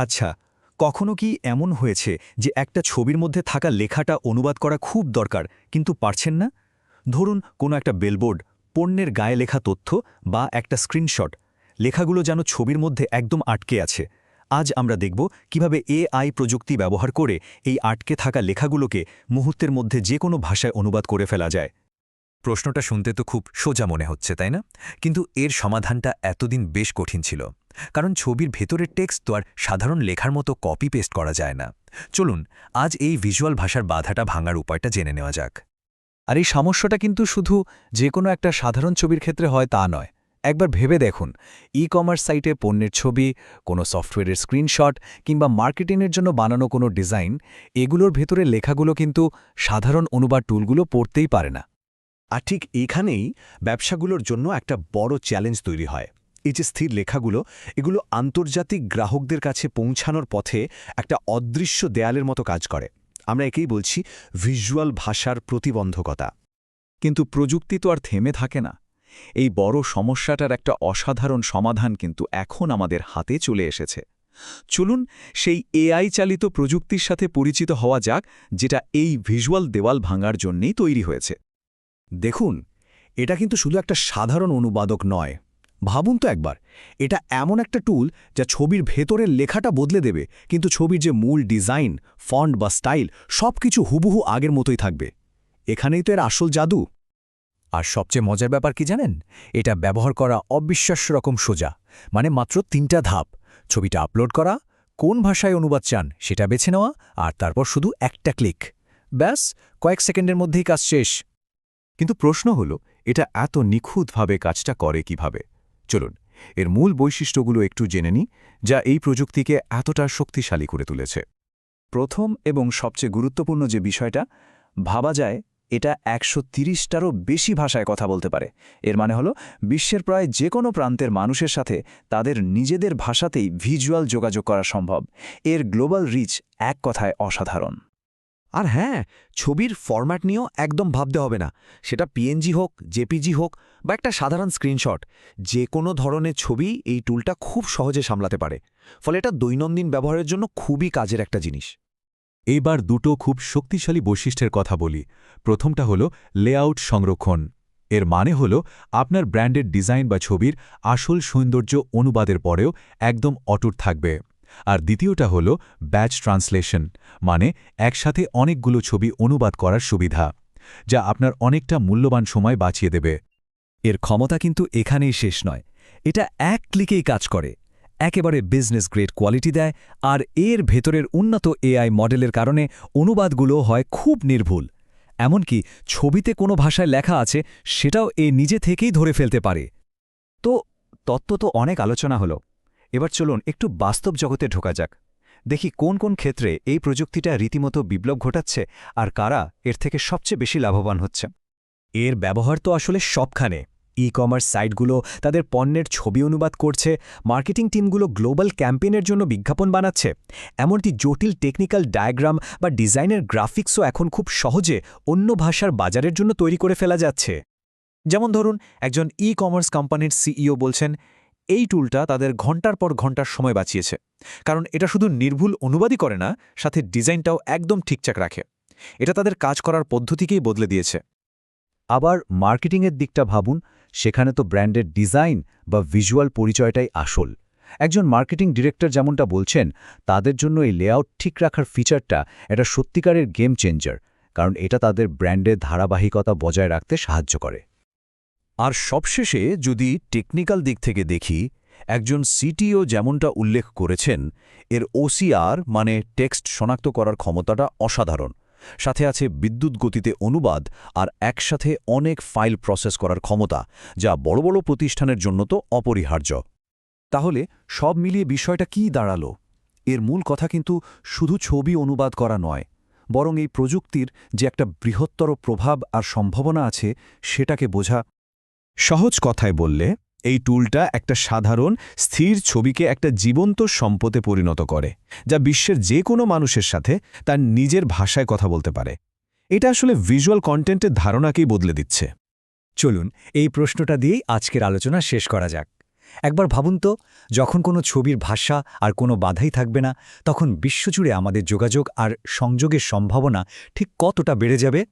আচ্ছা, কখনো কি এমন হয়েছে যে একটা ছবির মধ্যে থাকা লেখাটা অনুবাদ করা খুব দরকার কিন্তু পারছেন না? ধরুন কোনো একটা বেলবোর্ড, পণ্যের গায়ে লেখা তথ্য বা একটা স্ক্রিনশট, লেখাগুলো যেন ছবির মধ্যে একদম আটকে আছে। আজ আমরা দেখব কিভাবে এআই প্রযুক্তি ব্যবহার করে এই আটকে থাকা লেখাগুলোকে মুহূর্তের মধ্যে যে কোনো ভাষায় অনুবাদ করে ফেলা যায়। প্রশ্নটা শুনতে তো খুব সোজা মনে হচ্ছে, তাই না? কিন্তু এর সমাধানটা এতদিন বেশ কঠিন ছিল। কারণ ছবির ভেতরের টেক্সট তো আর সাধারণ লেখার মতো কপি পেস্ট করা যায় না। চলুন আজ এই ভিজুয়াল ভাষার বাধাটা ভাঙার উপায়টা জেনে নেওয়া যাক। আর এই সমস্যাটা কিন্তু শুধু যে কোনো একটা সাধারণ ছবির ক্ষেত্রে হয় তা নয়। একবার ভেবে দেখুন, ই-কমার্স সাইটে পণ্যের ছবি, কোনো সফটওয়্যারের স্ক্রিনশট কিংবা মার্কেটিংয়ের জন্য বানানো কোনো ডিজাইন, এগুলোর ভেতরে লেখাগুলো কিন্তু সাধারণ অনুবাদ টুলগুলো পড়তেই পারে না। আর ঠিক এখানেই ব্যবসাগুলোর জন্য একটা বড় চ্যালেঞ্জ তৈরি হয়। এই যে স্থির লেখাগুলো, এগুলো আন্তর্জাতিক গ্রাহকদের কাছে পৌঁছানোর পথে একটা অদৃশ্য দেয়ালের মতো কাজ করে। আমরা একেই বলছি ভিজুয়াল ভাষার প্রতিবন্ধকতা। কিন্তু প্রযুক্তি তো আর থেমে থাকে না। এই বড় সমস্যাটার একটা অসাধারণ সমাধান কিন্তু এখন আমাদের হাতে চলে এসেছে। চলুন সেই এআই চালিত প্রযুক্তির সাথে পরিচিত হওয়া যাক, যেটা এই ভিজুয়াল দেওয়াল ভাঙার জন্যেই তৈরি হয়েছে। দেখুন, এটা কিন্তু শুধু একটা সাধারণ অনুবাদক নয়। ভাবুন তো একবার, এটা এমন একটা টুল যা ছবির ভেতরের লেখাটা বদলে দেবে, কিন্তু ছবির যে মূল ডিজাইন, ফন্ট বা স্টাইল সবকিছু হুবহু আগের মতোই থাকবে। এখানেই তো এর আসল জাদু। আর সবচেয়ে মজার ব্যাপার কি জানেন? এটা ব্যবহার করা অবিশ্বাস্য রকম সোজা। মানে মাত্র ৩টা ধাপ: ছবিটা আপলোড করা, কোন ভাষায় অনুবাদ চান সেটা বেছে নেওয়া, আর তারপর শুধু একটা ক্লিক। ব্যাস, কয়েক সেকেন্ডের মধ্যেই কাজ শেষ। কিন্তু প্রশ্ন হলো, এটা এত নিখুঁতভাবে কাজটা করে কিভাবে? চলুন এর মূল বৈশিষ্ট্যগুলো একটু জেনে নিই, যা এই প্রযুক্তিকে এতটা শক্তিশালী করে তুলেছে। প্রথম এবং সবচেয়ে গুরুত্বপূর্ণ যে বিষয়টা, ভাবা যায় এটা ১৩০টারও বেশি ভাষায় কথা বলতে পারে। এর মানে হলো বিশ্বের প্রায় যে কোনো প্রান্তের মানুষের সাথে তাদের নিজেদের ভাষাতেই ভিজুয়াল যোগাযোগ করা সম্ভব। এর গ্লোবাল রিচ এক কথায় অসাধারণ। আর হ্যাঁ, ছবির ফরম্যাট নিয়েও একদম ভাবতে হবে না। সেটা পিএনজি হোক, জেপিজি হোক বা একটা সাধারণ স্ক্রিনশট, যে কোনো ধরনের ছবি এই টুলটা খুব সহজে সামলাতে পারে। ফলে এটা দৈনন্দিন ব্যবহারের জন্য খুবই কাজের একটা জিনিস। এইবার দুটো খুব শক্তিশালী বৈশিষ্ট্যের কথা বলি। প্রথমটা হলো লেআউট সংরক্ষণ। এর মানে হলো আপনার ব্র্যান্ডের ডিজাইন বা ছবির আসল সৌন্দর্য অনুবাদের পরেও একদম অটুট থাকবে। আর দ্বিতীয়টা হলো ব্যাচ ট্রান্সলেশন, মানে একসাথে অনেকগুলো ছবি অনুবাদ করার সুবিধা, যা আপনার অনেকটা মূল্যবান সময় বাঁচিয়ে দেবে। এর ক্ষমতা কিন্তু এখানেই শেষ নয়। এটা এক ক্লিকেই কাজ করে, একেবারে বিজনেস গ্রেড কোয়ালিটি দেয়, আর এর ভেতরের উন্নত এআই মডেলের কারণে অনুবাদগুলো হয় খুব নির্ভুল। এমনকি ছবিতে কোনো ভাষায় লেখা আছে সেটাও নিজে থেকেই ধরে ফেলতে পারে। তো তত্ত্ব তো অনেক আলোচনা হলো, এবার চলুন একটু বাস্তব জগতে ঢোকা যাক। দেখি কোন কোন ক্ষেত্রে এই প্রযুক্তিটা রীতিমতো বিপ্লব ঘটাচ্ছে আর কারা এর থেকে সবচেয়ে বেশি লাভবান হচ্ছে। এর ব্যবহার তো আসলে সবখানে। ই-কমার্স সাইটগুলো তাদের পণ্যের ছবি অনুবাদ করছে, মার্কেটিং টিমগুলো গ্লোবাল ক্যাম্পেইনের জন্য বিজ্ঞাপন বানাচ্ছে, এমনকি জটিল টেকনিক্যাল ডায়াগ্রাম বা ডিজাইনের গ্রাফিক্সও এখন খুব সহজে অন্য ভাষার বাজারের জন্য তৈরি করে ফেলা যাচ্ছে। যেমন ধরুন, একজন ই-কমার্স কোম্পানির সিইও বলছেন, এই টুলটা তাদের ঘন্টার পর ঘন্টার সময় বাঁচিয়েছে, কারণ এটা শুধু নির্ভুল অনুবাদই করে না, সাথে ডিজাইনটাও একদম ঠিকঠাক রাখে। এটা তাদের কাজ করার পদ্ধতিকেই বদলে দিয়েছে। আবার মার্কেটিংয়ের দিকটা ভাবুন, সেখানে তো ব্র্যান্ডের ডিজাইন বা ভিজুয়াল পরিচয়টাই আসল। একজন মার্কেটিং ডিরেক্টর যেমনটা বলছেন, তাদের জন্য এই লেআউট ঠিক রাখার ফিচারটা এটা সত্যিকারের গেম চেঞ্জার, কারণ এটা তাদের ব্র্যান্ডের ধারাবাহিকতা বজায় রাখতে সাহায্য করে। আর সবশেষে যদি টেকনিক্যাল দিক থেকে দেখি, একজন সিটিও যেমনটা উল্লেখ করেছেন, এর ওসিআর মানে টেক্সট শনাক্ত করার ক্ষমতাটা অসাধারণ। সাথে আছে বিদ্যুৎ গতিতে অনুবাদ আর একসাথে অনেক ফাইল প্রসেস করার ক্ষমতা, যা বড় বড় প্রতিষ্ঠানের জন্য তো অপরিহার্য। তাহলে সব মিলিয়ে বিষয়টা কী দাঁড়ালো? এর মূল কথা কিন্তু শুধু ছবি অনুবাদ করা নয়, বরং এই প্রযুক্তির যে একটা বৃহত্তর প্রভাব আর সম্ভাবনা আছে সেটাকে বোঝা। সহজ কথায় বললে, এই টুলটা একটা সাধারণ স্থির ছবিকে একটা জীবন্ত সম্পদে পরিণত করে, যা বিশ্বের যে কোনো মানুষের সাথে তার নিজের ভাষায় কথা বলতে পারে। এটা আসলে ভিজুয়াল কন্টেন্টের ধারণাকেই বদলে দিচ্ছে। চলুন এই প্রশ্নটা দিয়েই আজকের আলোচনা শেষ করা যাক। একবার ভাবুন তো, যখন কোনো ছবির ভাষা আর কোনো বাধাই থাকবে না, তখন বিশ্বজুড়ে আমাদের যোগাযোগ আর সংযোগের সম্ভাবনা ঠিক কতটা বেড়ে যাবে।